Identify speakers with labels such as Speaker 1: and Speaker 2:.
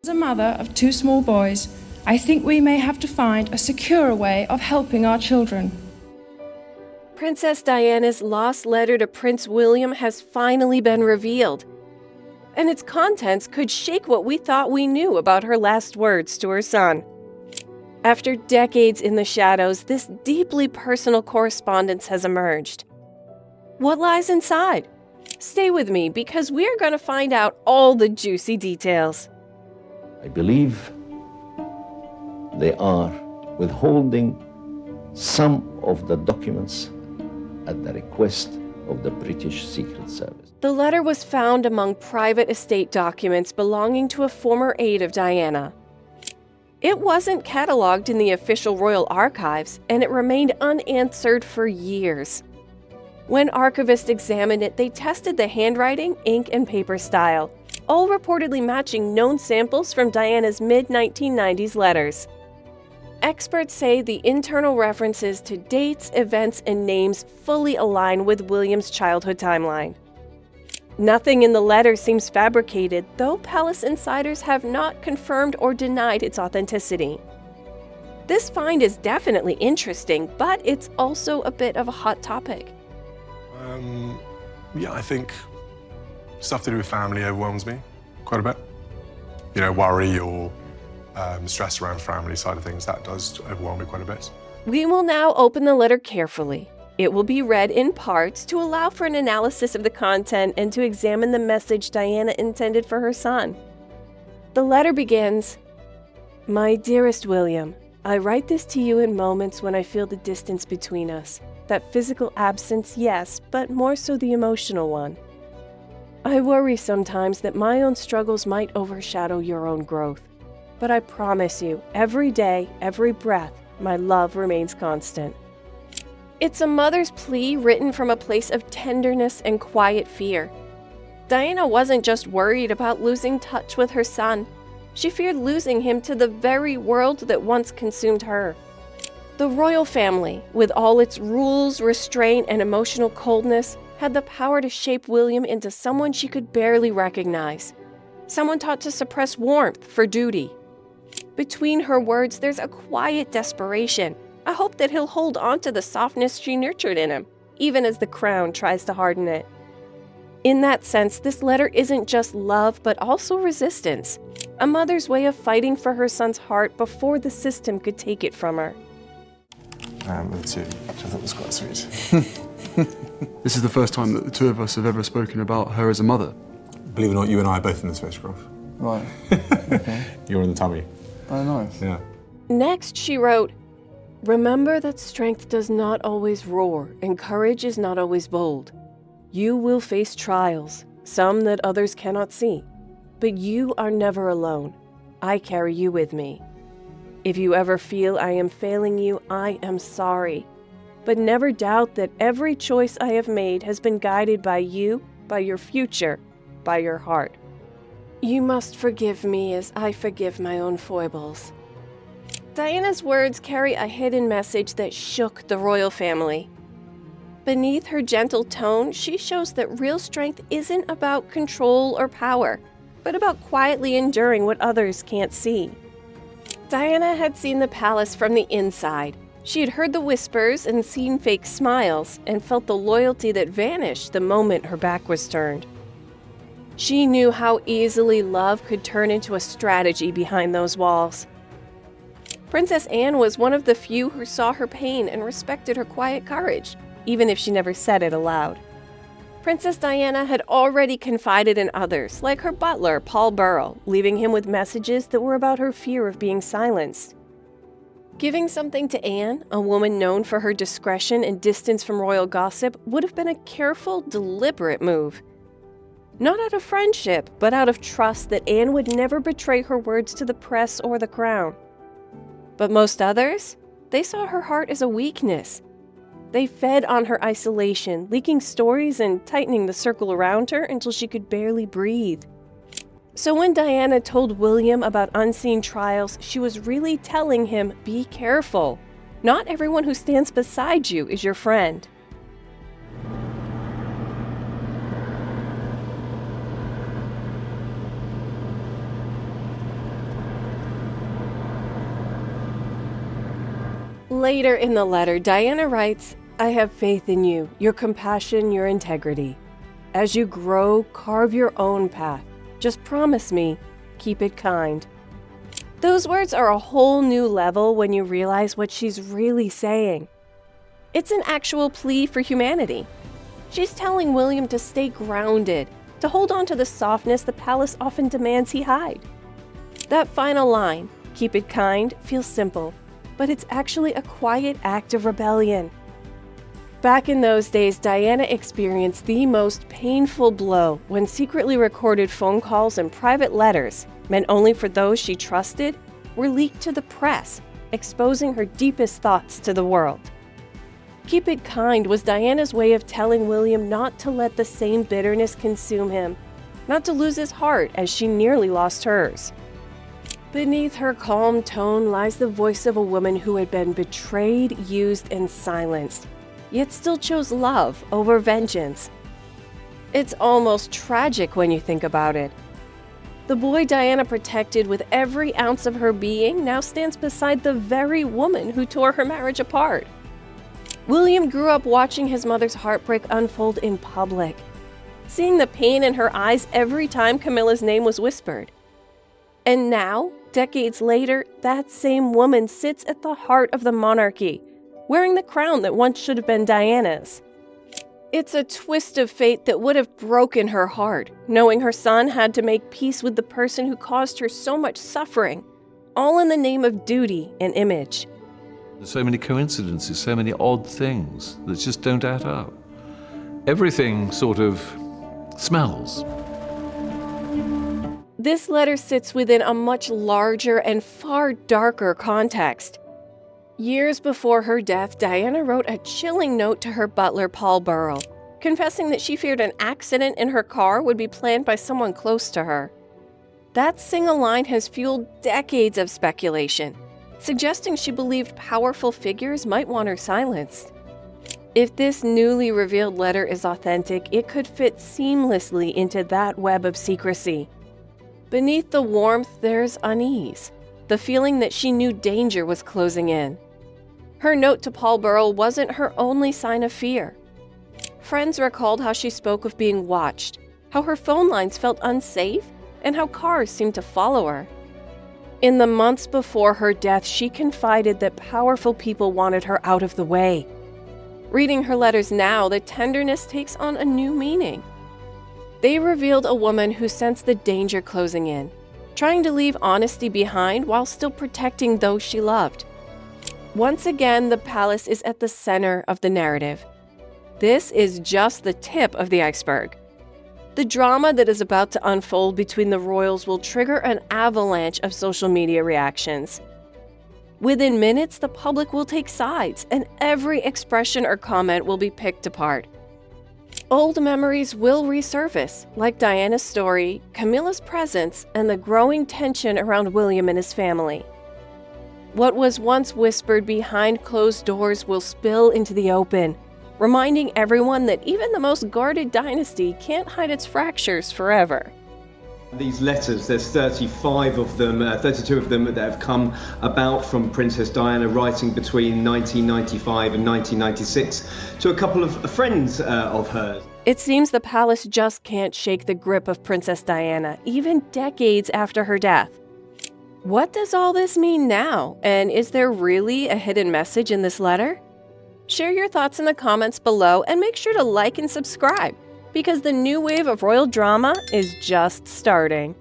Speaker 1: As a mother of two small boys, I think we may have to find a securer way of helping our children.
Speaker 2: Princess Diana's lost letter to Prince William has finally been revealed, and its contents could shake what we thought we knew about her last words to her son. After decades in the shadows, this deeply personal correspondence has emerged. What lies inside? Stay with me because we are going to find out all the juicy details.
Speaker 3: I believe they are withholding some of the documents at the request of the British Secret Service.
Speaker 2: The letter was found among private estate documents belonging to a former aide of Diana. It wasn't cataloged in the official royal archives, and it remained unanswered for years. When archivists examined it, they tested the handwriting, ink, and paper style, all reportedly matching known samples from Diana's mid-1990s letters. Experts say the internal references to dates, events, and names fully align with William's childhood timeline. Nothing in the letter seems fabricated, though palace insiders have not confirmed or denied its authenticity. This find is definitely interesting, but it's also a bit of a hot topic.
Speaker 4: Yeah, I think stuff to do with family overwhelms me quite a bit. You know, worry or stress around family side of things, that does overwhelm me quite a bit.
Speaker 2: We will now open the letter carefully. It will be read in parts to allow for an analysis of the content and to examine the message Diana intended for her son. The letter begins, "My dearest William, I write this to you in moments when I feel the distance between us. That physical absence, yes, but more so the emotional one. I worry sometimes that my own struggles might overshadow your own growth. But I promise you, every day, every breath, my love remains constant." It's a mother's plea written from a place of tenderness and quiet fear. Diana wasn't just worried about losing touch with her son. She feared losing him to the very world that once consumed her. The royal family, with all its rules, restraint, and emotional coldness, had the power to shape William into someone she could barely recognize. Someone taught to suppress warmth for duty. Between her words, there's a quiet desperation, a hope that he'll hold on to the softness she nurtured in him, even as the crown tries to harden it. In that sense, this letter isn't just love, but also resistance, a mother's way of fighting for her son's heart before the system could take it from her.
Speaker 5: Me too, which I thought was quite sweet.
Speaker 6: This is the first time that the two of us have ever spoken about her as a mother.
Speaker 4: Believe it or not, you and I are both in this photograph.
Speaker 5: Right. Okay.
Speaker 4: You're in the tummy.
Speaker 5: Oh, nice.
Speaker 4: Yeah.
Speaker 2: Next, she wrote, "Remember that strength does not always roar, and courage is not always bold. You will face trials, some that others cannot see. But you are never alone. I carry you with me. If you ever feel I am failing you, I am sorry. But never doubt that every choice I have made has been guided by you, by your future, by your heart. You must forgive me as I forgive my own foibles." Diana's words carry a hidden message that shook the royal family. Beneath her gentle tone, she shows that real strength isn't about control or power, but about quietly enduring what others can't see. Diana had seen the palace from the inside. She had heard the whispers and seen fake smiles, and felt the loyalty that vanished the moment her back was turned. She knew how easily love could turn into a strategy behind those walls. Princess Anne was one of the few who saw her pain and respected her quiet courage, even if she never said it aloud. Princess Diana had already confided in others, like her butler, Paul Burrell, leaving him with messages that were about her fear of being silenced. Giving something to Anne, a woman known for her discretion and distance from royal gossip, would have been a careful, deliberate move. Not out of friendship, but out of trust that Anne would never betray her words to the press or the crown. But most others, they saw her heart as a weakness. They fed on her isolation, leaking stories and tightening the circle around her until she could barely breathe. So when Diana told William about unseen trials, she was really telling him, be careful. Not everyone who stands beside you is your friend. Later in the letter, Diana writes, "I have faith in you, your compassion, your integrity. As you grow, carve your own path. Just promise me, keep it kind." Those words are a whole new level when you realize what she's really saying. It's an actual plea for humanity. She's telling William to stay grounded, to hold on to the softness the palace often demands he hide. That final line, "keep it kind," feels simple, but it's actually a quiet act of rebellion. Back in those days, Diana experienced the most painful blow when secretly recorded phone calls and private letters, meant only for those she trusted, were leaked to the press, exposing her deepest thoughts to the world. Keep it kind was Diana's way of telling William not to let the same bitterness consume him, not to lose his heart as she nearly lost hers. Beneath her calm tone lies the voice of a woman who had been betrayed, used, and silenced, yet still chose love over vengeance. It's almost tragic when you think about it. The boy Diana protected with every ounce of her being now stands beside the very woman who tore her marriage apart. William grew up watching his mother's heartbreak unfold in public, seeing the pain in her eyes every time Camilla's name was whispered. And now, decades later, that same woman sits at the heart of the monarchy, wearing the crown that once should have been Diana's. It's a twist of fate that would have broken her heart, knowing her son had to make peace with the person who caused her so much suffering, all in the name of duty and image.
Speaker 7: There's so many coincidences, so many odd things that just don't add up. Everything sort of smells.
Speaker 2: This letter sits within a much larger and far darker context. Years before her death, Diana wrote a chilling note to her butler, Paul Burrell, confessing that she feared an accident in her car would be planned by someone close to her. That single line has fueled decades of speculation, suggesting she believed powerful figures might want her silenced. If this newly revealed letter is authentic, it could fit seamlessly into that web of secrecy. Beneath the warmth, there's unease, the feeling that she knew danger was closing in. Her note to Paul Burrell wasn't her only sign of fear. Friends recalled how she spoke of being watched, how her phone lines felt unsafe, and how cars seemed to follow her. In the months before her death, she confided that powerful people wanted her out of the way. Reading her letters now, the tenderness takes on a new meaning. They revealed a woman who sensed the danger closing in, trying to leave honesty behind while still protecting those she loved. Once again, the palace is at the center of the narrative. This is just the tip of the iceberg. The drama that is about to unfold between the royals will trigger an avalanche of social media reactions. Within minutes, the public will take sides, and every expression or comment will be picked apart. Old memories will resurface, like Diana's story, Camilla's presence, and the growing tension around William and his family. What was once whispered behind closed doors will spill into the open, reminding everyone that even the most guarded dynasty can't hide its fractures forever.
Speaker 8: These letters, there's 32 of them that have come about from Princess Diana writing between 1995 and 1996 to a couple of friends of hers.
Speaker 2: It seems the palace just can't shake the grip of Princess Diana, even decades after her death. What does all this mean now? And is there really a hidden message in this letter? Share your thoughts in the comments below and make sure to like and subscribe, because the new wave of royal drama is just starting.